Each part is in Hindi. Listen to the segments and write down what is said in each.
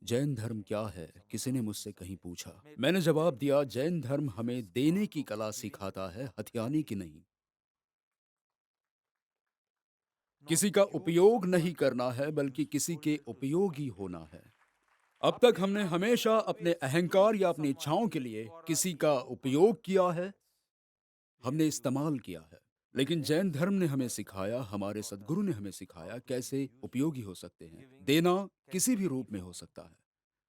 जैन धर्म क्या है? किसी ने मुझसे कहीं पूछा। मैंने जवाब दिया, जैन धर्म हमें देने की कला सिखाता है, हथियाने की नहीं। किसी का उपयोग नहीं करना है, बल्कि किसी के उपयोगी होना है। अब तक हमने हमेशा अपने अहंकार या अपनी इच्छाओं के लिए किसी का उपयोग किया है, हमने इस्तेमाल किया है। लेकिन जैन धर्म ने हमें सिखाया, हमारे सद्गुरु ने हमें सिखाया कैसे उपयोगी हो सकते हैं। देना किसी भी रूप में हो सकता है।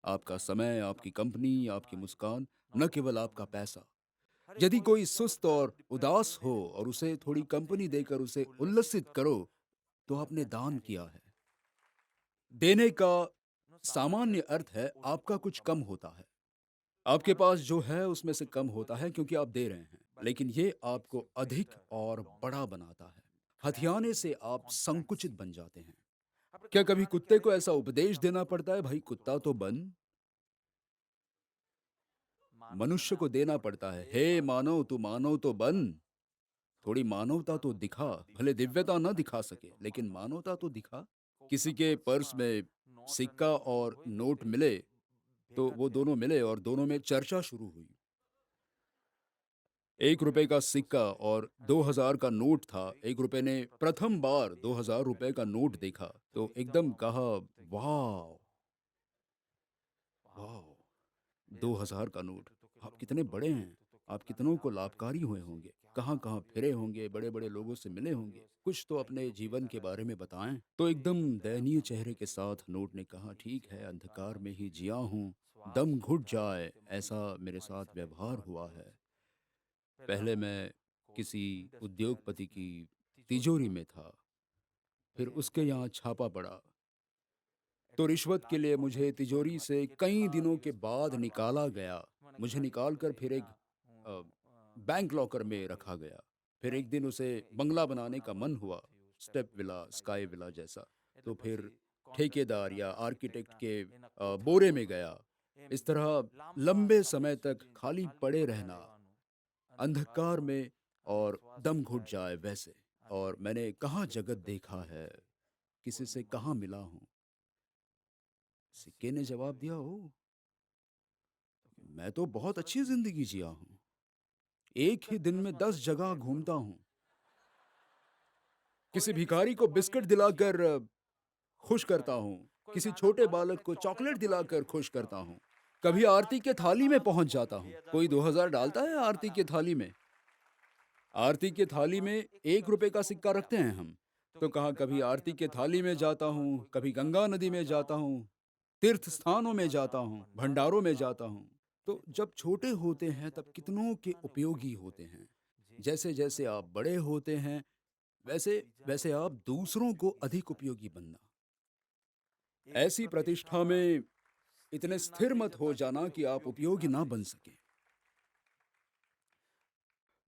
आपका समय, आपकी कंपनी, आपकी मुस्कान, न केवल आपका पैसा। यदि कोई सुस्त और उदास हो और उसे थोड़ी कंपनी देकर उसे उल्लसित करो, तो आपने दान किया है। देने का सामान्य अर्थ है आपका कुछ कम होता है। आपके पास जो है उसमें से कम होता है क्योंकि आप दे रहे हैं, लेकिन ये आपको अधिक और बड़ा बनाता है। हथियाने से आप संकुचित बन जाते हैं। क्या कभी कुत्ते को ऐसा उपदेश देना पड़ता है, भाई कुत्ता तो बन? मनुष्य को देना पड़ता है, हे मानव तू मानव तो बन। थोड़ी मानवता तो दिखा, भले दिव्यता न दिखा सके लेकिन मानवता तो दिखा। किसी के पर्स में सिक्का और नोट मिले, तो वो दोनों मिले और दोनों में चर्चा शुरू हुई। 1 रुपए का सिक्का और 2000 का नोट था। 1 रुपए ने प्रथम बार 2000 रुपए का नोट देखा तो एकदम कहा, वाह वाह, 2000 का नोट। आप कितने बड़े हैं, आप कितनों को लाभकारी हुए होंगे, कहाँ कहाँ फिरे होंगे, बड़े बड़े लोगों से मिले होंगे, कुछ तो अपने जीवन के बारे में बताएं। तो एकदम दयनीय चेहरे के साथ नोट ने कहा, ठीक है, अंधकार में ही जिया हूँ, दम घुट जाए ऐसा मेरे साथ व्यवहार हुआ है। पहले मैं किसी उद्योगपति की तिजोरी में था, फिर उसके यहाँ छापा पड़ा, तो रिश्वत के लिए मुझे तिजोरी से कई दिनों के बाद निकाला गया। मुझे निकाल कर फिर एक अ, बैंक लॉकर में रखा गया। फिर एक दिन उसे बंगला बनाने का मन हुआ, स्टेप विला, स्काई विला जैसा। तो फिर ठेकेदार या आर्किटेक्ट के बोरे में गया। इस तरह लंबे समय तक खाली पड़े रहना, अंधकार में और दम घुट जाए वैसे। और मैंने कहाँ जगत देखा है, किसी से कहाँ मिला हूँ। सिक्के ने जवाब दिया, ओ, मैं तो बहुत अच्छी जिंदगी जिया हूँ, एक ही दिन में 10 जगह घूमता हूँ। किसी भिखारी को बिस्किट दिलाकर खुश करता हूँ, किसी छोटे बालक को चॉकलेट दिलाकर खुश करता हूँ। कभी आरती के थाली में पहुंच जाता हूँ। कोई 2000 डालता है आरती के थाली में? आरती के थाली में 1 रुपए का सिक्का रखते हैं हम। तो कहा, कभी आरती के थाली में जाता हूँ, कभी गंगा नदी में जाता हूँ, तीर्थ स्थानों में जाता हूँ, भंडारों में जाता हूँ। तो जब छोटे होते हैं तब कितनों के उपयोगी होते हैं। जैसे जैसे आप बड़े होते हैं, वैसे वैसे आप दूसरों को अधिक उपयोगी बनना। ऐसी प्रतिष्ठा में इतने स्थिर मत हो जाना कि आप उपयोगी ना बन सके।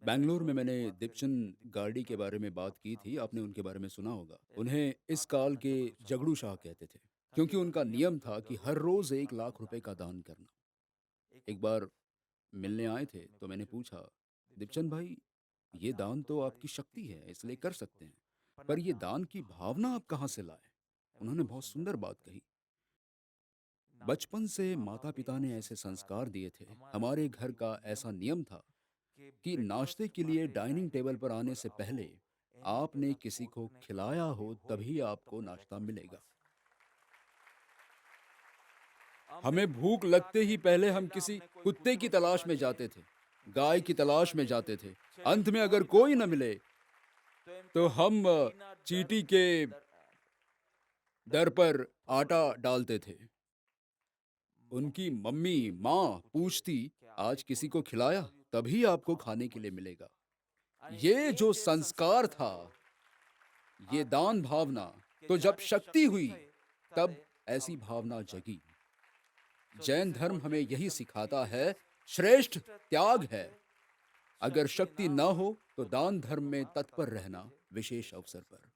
बैंगलोर में मैंने दीपचंद गार्डी के बारे में बात की थी, आपने उनके बारे में सुना होगा। उन्हें इस काल के जगड़ू शाह कहते थे, क्योंकि उनका नियम था कि हर रोज 1 लाख रुपए का दान करना। एक बार मिलने आए थे तो मैंने पूछा, दीपचंद भाई, ये दान तो आपकी शक्ति है इसलिए कर सकते हैं, पर ये दान की भावना आप कहाँ से लाए? उन्होंने बहुत सुंदर बात कही। बचपन से माता पिता ने ऐसे संस्कार दिए थे, हमारे घर का ऐसा नियम था कि नाश्ते के लिए डाइनिंग टेबल पर आने से पहले आपने किसी को खिलाया हो तभी आपको नाश्ता मिलेगा। हमें भूख लगते ही पहले हम किसी कुत्ते की तलाश में जाते थे, गाय की तलाश में जाते थे। अंत में अगर कोई न मिले तो हम चींटी के दर पर आटा डालते थे। उनकी मम्मी, माँ पूछती, आज किसी को खिलाया? तभी आपको खाने के लिए मिलेगा। ये जो संस्कार था, ये दान भावना, तो जब शक्ति हुई तब ऐसी भावना जगी। जैन धर्म हमें यही सिखाता है, श्रेष्ठ त्याग है। अगर शक्ति न हो तो दान धर्म में तत्पर रहना, विशेष अवसर पर।